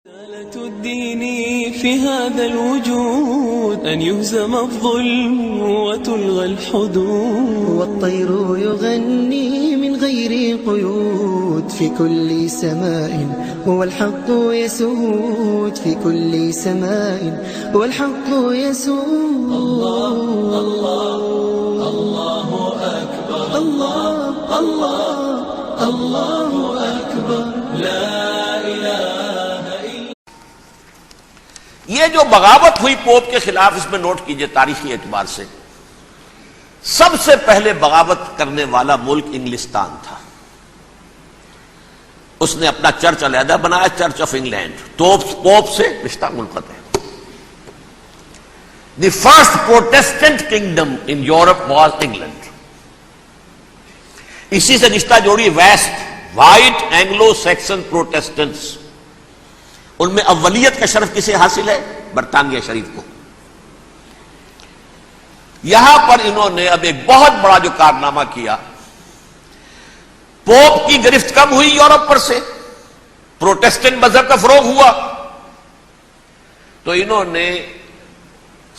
رسالة الدين في هذا الوجود أن يهزم الظلم وتلغى الحدود، والطير يغني من غير قيود في كل سماء، هو الحق يسود في كل سماء، هو الحق يسود. الله الله الله أكبر، الله الله الله أكبر، لا یہ جو بغاوت ہوئی پوپ کے خلاف، اس میں نوٹ کیجئے تاریخی اعتبار سے سب سے پہلے بغاوت کرنے والا ملک انگلستان تھا۔ اس نے اپنا چرچ علیحدہ بنایا، چرچ آف انگلینڈ، پوپ سے رشتہ منقطع۔ The first Protestant kingdom in Europe was England. اسی سے رشتہ جوڑی west, white Anglo Saxon Protestants, ان میں اولیت کا شرف کسے حاصل ہے؟ برطانیہ شریف کو۔ یہاں پر انہوں نے اب ایک بہت بڑا جو کارنامہ کیا، پوپ کی گرفت کم ہوئی یورپ پر سے، پروٹیسٹنٹ مذہب کا فروغ ہوا، تو انہوں نے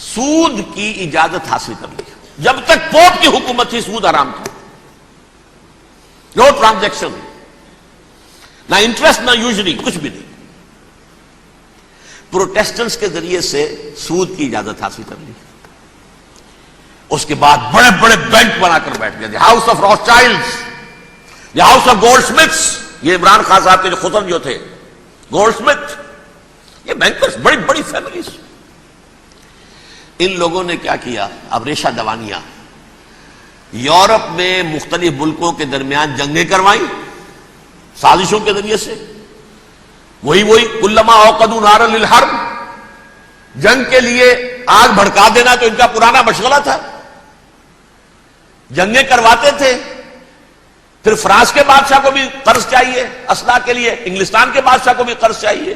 سود کی اجازت حاصل کر لی۔ جب تک پوپ کی حکومت تھی سود حرام تھا، نو ٹرانزیکشن، نہ انٹرسٹ نہ یوزری، کچھ بھی نہیں۔ پروٹیسٹنٹس کے ذریعے سے سود کی اجازت حاصل کر لی۔ اس کے بعد بڑے بڑے بینک بنا کر بیٹھ گئے، house of Rothschilds, house of goldsmiths, یہ عمران خان صاحب کے جو خطر جو تھے گولڈ سمتھ، یہ بینکرز، بڑی بڑی فیملیز۔ ان لوگوں نے کیا کیا؟ اب ریشہ دوانیاں، یورپ میں مختلف ملکوں کے درمیان جنگیں کروائیں سازشوں کے ذریعے سے، وہی کلما اوقدوا نارا للحرب، جنگ کے لیے آگ بھڑکا دینا تو ان کا پرانا مشغلہ تھا، جنگیں کرواتے تھے۔ پھر فرانس کے بادشاہ کو بھی قرض چاہیے اسلحہ کے لیے، انگلستان کے بادشاہ کو بھی قرض چاہیے،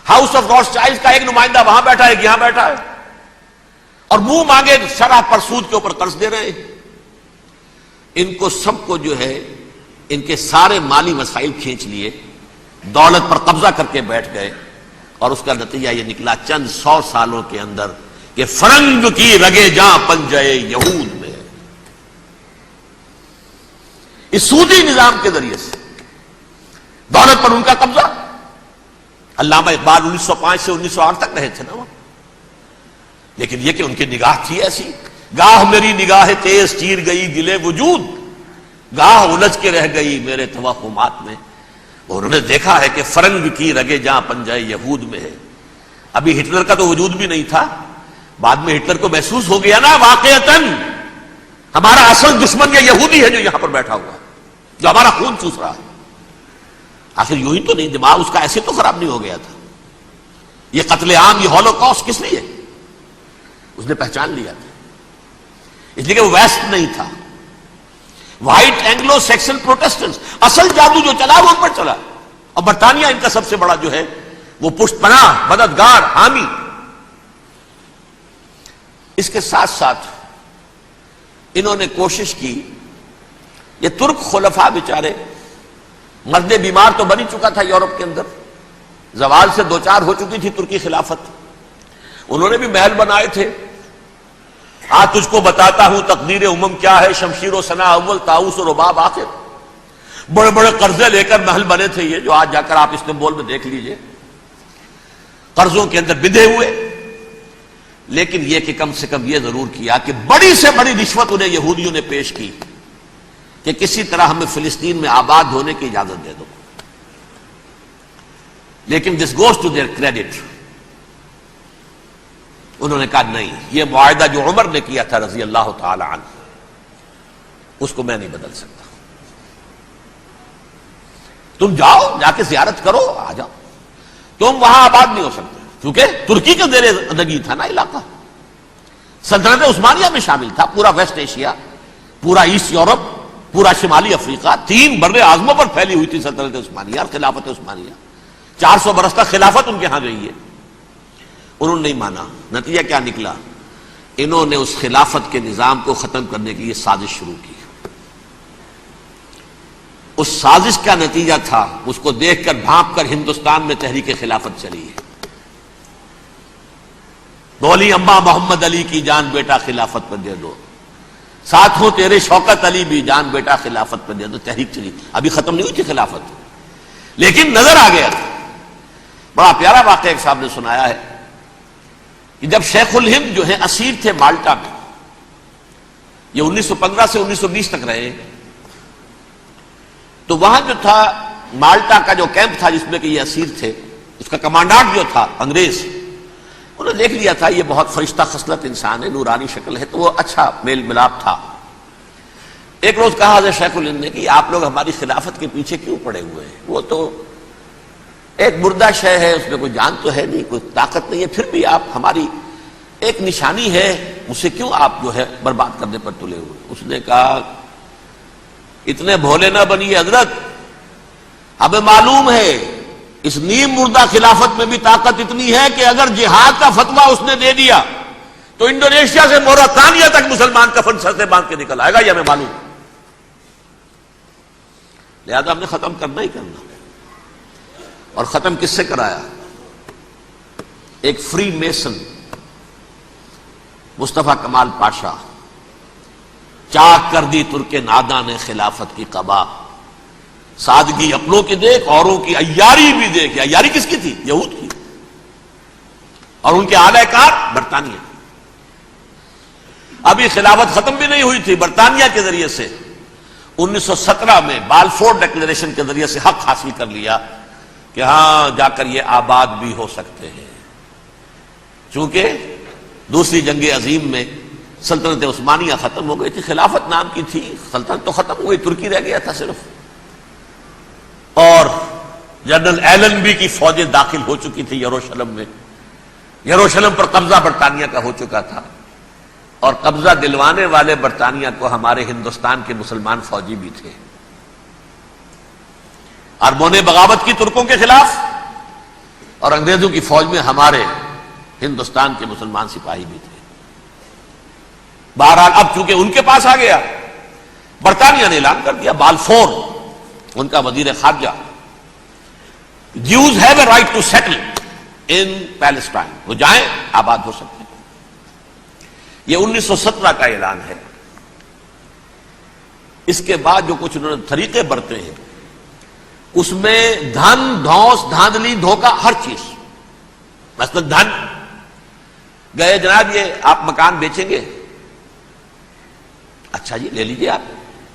ہاؤس آف روتھشائلڈز کا ایک نمائندہ وہاں بیٹھا ہے، یہاں بیٹھا ہے، اور منہ مانگے شرح پر سود کے اوپر قرض دے رہے ہیں۔ ان کو سب کو جو ہے ان کے سارے مالی مسائل کھینچ لیے، دولت پر قبضہ کر کے بیٹھ گئے، اور اس کا نتیجہ یہ نکلا چند 100 سالوں کے اندر کہ فرنگ کی رگے جاں پنجے یہود میں، اس سودی نظام کے ذریعے سے دولت پر ان کا قبضہ۔ علامہ اقبال 1905 سے 1908 تک رہے تھے نا وہ، لیکن یہ کہ ان کی نگاہ تھی ایسی، گاہ میری نگاہ تیز چیر گئی گلے وجود، گاہ الجھ کے رہ گئی میرے توہمات میں۔ انہوں نے دیکھا ہے کہ فرنگ کی رگے جہاں پنجہ یہود میں ہے۔ ابھی ہٹلر کا تو وجود بھی نہیں تھا، بعد میں ہٹلر کو محسوس ہو گیا نا واقعتاً ہمارا اصل دشمن یہ یہودی ہے جو یہاں پر بیٹھا ہوا، جو ہمارا خون چوس رہا ہے۔ آخر یوں ہی تو نہیں، دماغ اس کا ایسے تو خراب نہیں ہو گیا تھا۔ یہ قتل عام، یہ ہولوکاسٹ کس لیے؟ اس نے پہچان لیا تھا، اس لیے کہ وہ ویسٹ نہیں تھا، وائٹ اینگلو سیکسن پروٹیسٹنٹس، اصل جادو جو چلا وہ ان پر چلا، اور برطانیہ ان کا سب سے بڑا جو ہے وہ پشت پناہ، مددگار، حامی۔ اس کے ساتھ ساتھ انہوں نے کوشش کی، یہ ترک خلفاء بیچارے، مرد بیمار تو بن چکا تھا یورپ کے اندر، زوال سے دوچار ہو چکی تھی ترکی خلافت، انہوں نے بھی محل بنائے تھے۔ آج تجھ کو بتاتا ہوں تقدیر امم کیا ہے، شمشیر و ثنا اول طاؤس و رباب آخر۔ بڑے بڑے قرضے لے کر محل بنے تھے یہ، جو آج جا کر آپ استنبول میں دیکھ لیجئے، قرضوں کے اندر بندھے ہوئے۔ لیکن یہ کہ کم سے کم یہ ضرور کیا کہ بڑی سے بڑی رشوت انہیں یہودیوں نے پیش کی کہ کسی طرح ہمیں فلسطین میں آباد ہونے کی اجازت دے دو، لیکن this goes to their credit, انہوں نے کہا نہیں، یہ معاہدہ جو عمر نے کیا تھا رضی اللہ تعالی عنہ، اس کو میں نہیں بدل سکتا، تم جاؤ، جا کے زیارت کرو، آ جاؤ، تم وہاں آباد نہیں ہو سکتے، کیونکہ ترکی کے زیر ادگی تھا نا علاقہ، سلطنت عثمانیہ میں شامل تھا، پورا ویسٹ ایشیا، پورا ایسٹ یورپ، پورا شمالی افریقہ، 3 بر اعظموں پر پھیلی ہوئی تھی سلطنت عثمانیہ اور خلافت عثمانیہ، 400 برس تک خلافت ان کے ہاں گئی ہے۔ انہوں نے نہیں مانا، نتیجہ کیا نکلا؟ انہوں نے اس خلافت کے نظام کو ختم کرنے کی یہ سازش شروع کی۔ اس سازش کا نتیجہ تھا، اس کو دیکھ کر بھانپ کر ہندوستان میں تحریک خلافت چلی ہے۔ بولی اماں محمد علی کی جان بیٹا خلافت پر دے دو، ساتھوں تیرے شوکت علی بھی جان بیٹا خلافت پر دے دو، تحریک چلی۔ ابھی ختم نہیں ہوئی تھی خلافت، لیکن نظر آ گیا تھا۔ بڑا پیارا واقعہ ایک صاحب نے سنایا ہے کہ جب شیخ الہند جو ہیں اسیر تھے مالٹا میں، یہ 1915 سے 1920 تک رہے، تو وہاں جو تھا مالٹا کا جو کیمپ تھا جس میں کہ یہ اسیر تھے، اس کا کمانڈانٹ جو تھا انگریز، انہوں نے دیکھ لیا تھا یہ بہت فرشتہ خصلت انسان ہے، نورانی شکل ہے، تو وہ اچھا میل ملاپ تھا۔ ایک روز کہا حضرت شیخ الہند نے کہ آپ لوگ ہماری خلافت کے پیچھے کیوں پڑے ہوئے ہیں؟ وہ تو ایک مردہ شے ہے، اس میں کوئی جان تو ہے نہیں، کوئی طاقت نہیں ہے، پھر بھی آپ ہماری ایک نشانی ہے، اسے کیوں آپ جو ہے برباد کرنے پر تلے ہوئے؟ اس نے کہا اتنے بھولے نہ بنیے حضرت، ہمیں معلوم ہے اس نیم مردہ خلافت میں بھی طاقت اتنی ہے کہ اگر جہاد کا فتویٰ اس نے دے دیا تو انڈونیشیا سے موریتانیہ تک مسلمان کفن سر سے باندھ کے نکل آئے گا، یہ ہمیں معلوم ہے، لہذا ہم نے ختم کرنا ہی کرنا۔ اور ختم کس سے کرایا؟ ایک فری میسن مصطفیٰ کمال پاشا، چاک کر دی ترک ناداں نے خلافت کی قبا، سادگی اپنوں کی دیکھ اوروں کی عیاری بھی دیکھ۔ عیاری کس کی تھی؟ یہود کی، اور ان کے اعلی کار برطانیہ۔ ابھی خلافت ختم بھی نہیں ہوئی تھی، برطانیہ کے ذریعے سے 1917 میں بالفور ڈکلیریشن کے ذریعے سے حق حاصل کر لیا کہ ہاں جا کر یہ آباد بھی ہو سکتے ہیں، چونکہ دوسری جنگ عظیم میں سلطنت عثمانیہ ختم ہو گئی تھی، خلافت نام کی تھی، سلطنت تو ختم ہوئی، ترکی رہ گیا تھا صرف، اور جنرل ایلنبی کی فوجیں داخل ہو چکی تھی یروشلم میں، یروشلم پر قبضہ برطانیہ کا ہو چکا تھا، اور قبضہ دلوانے والے برطانیہ کو ہمارے ہندوستان کے مسلمان فوجی بھی تھے۔ اربوں بغاوت کی ترکوں کے خلاف، اور انگریزوں کی فوج میں ہمارے ہندوستان کے مسلمان سپاہی بھی تھے۔ بہرحال اب چونکہ ان کے پاس آ گیا، برطانیہ نے اعلان کر دیا، بالفور ان کا وزیر خارجہ، Jews have a right to settle in Palestine, وہ جائیں آباد ہو سکتے ہیں۔ یہ 1917 کا اعلان ہے۔ اس کے بعد جو کچھ انہوں نے طریقے برتے ہیں، اس میں دھن دھوس دھاندلی دھوکہ ہر چیز، مثلا دھن گئے جناب یہ آپ مکان بیچیں گے، اچھا جی لے لیجیے، آپ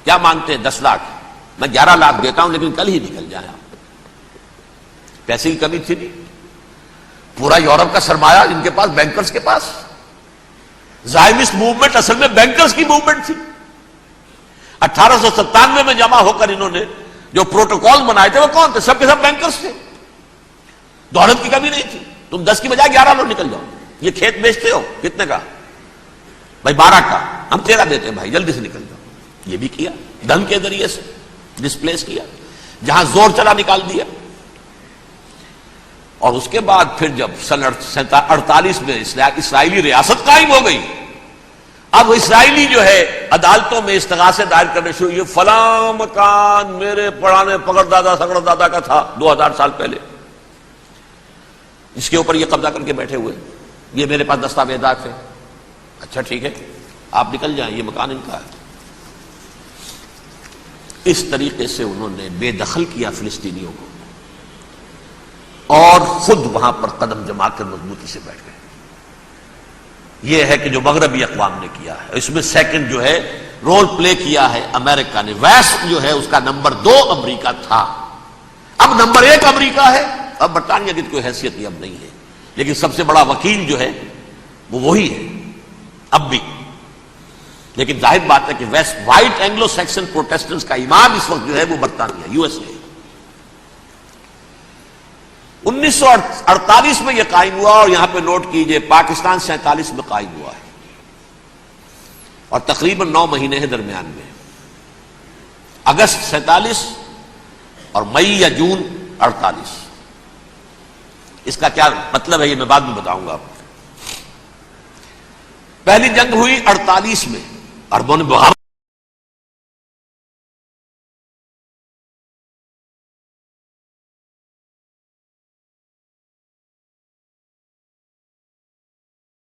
کیا مانتے ہیں 10 لاکھ، میں 11 لاکھ دیتا ہوں لیکن کل ہی نکل جائیں آپ۔ پیسے کی کمی تھی نہیں، پورا یورپ کا سرمایہ ان کے پاس، بینکرز کے پاس، زائمسٹ موومنٹ اصل میں بینکرز کی موومنٹ تھی۔ 1897 میں جمع ہو کر انہوں نے جو پروٹوکول بنائے تھے وہ کون تھے؟ سب کے سب بینکرز تھے، دولت کی کمی نہیں تھی۔ تم 10 کی بجائے 11 لوگ نکل جاؤ، یہ کھیت بیچتے ہو کتنے کا؟ بھائی 12 کا، ہم 13 دیتے ہیں بھائی، جلدی سے نکل جاؤ۔ یہ بھی کیا، دھن کے ذریعے سے ڈسپلیس کیا، جہاں زور چلا نکال دیا۔ اور اس کے بعد پھر جب سن 48 میں اسرائیلی ریاست قائم ہو گئی، اب اسرائیلی جو ہے عدالتوں میں استغاثے دائر کرنے شروع، یہ فلاں مکان میرے پرانے پگڑ دادا سگڑ دادا کا تھا 2000 سال پہلے، اس کے اوپر یہ قبضہ کر کے بیٹھے ہوئے، یہ میرے پاس دستاویزات ہیں، اچھا ٹھیک ہے آپ نکل جائیں، یہ مکان ان کا ہے۔ اس طریقے سے انہوں نے بے دخل کیا فلسطینیوں کو، اور خود وہاں پر قدم جما کر مضبوطی سے بیٹھ گئے۔ یہ ہے کہ جو مغربی اقوام نے کیا ہے، اس میں سیکنڈ جو ہے رول پلے کیا ہے امریکہ نے۔ ویسٹ جو ہے اس کا نمبر 2 امریکہ تھا، اب نمبر 1 امریکہ ہے۔ اب برطانیہ کی کوئی حیثیت ہی اب نہیں ہے، لیکن سب سے بڑا وکیل جو ہے وہ وہی ہے اب بھی۔ لیکن ظاہر بات ہے کہ west white Anglo Saxon Protestants کا امام اس وقت جو ہے وہ برطانیہ، یو ایس اے۔ 1948 میں یہ قائم ہوا، اور یہاں پہ نوٹ کیجئے پاکستان 47 میں قائم ہوا ہے، اور تقریباً 9 مہینے ہیں درمیان میں، اگست 47 اور مئی یا جون 48۔ اس کا کیا مطلب ہے یہ میں بعد میں بتاؤں گا آپ کو۔ پہلی جنگ ہوئی 48 میں، عربوں نے بغاوت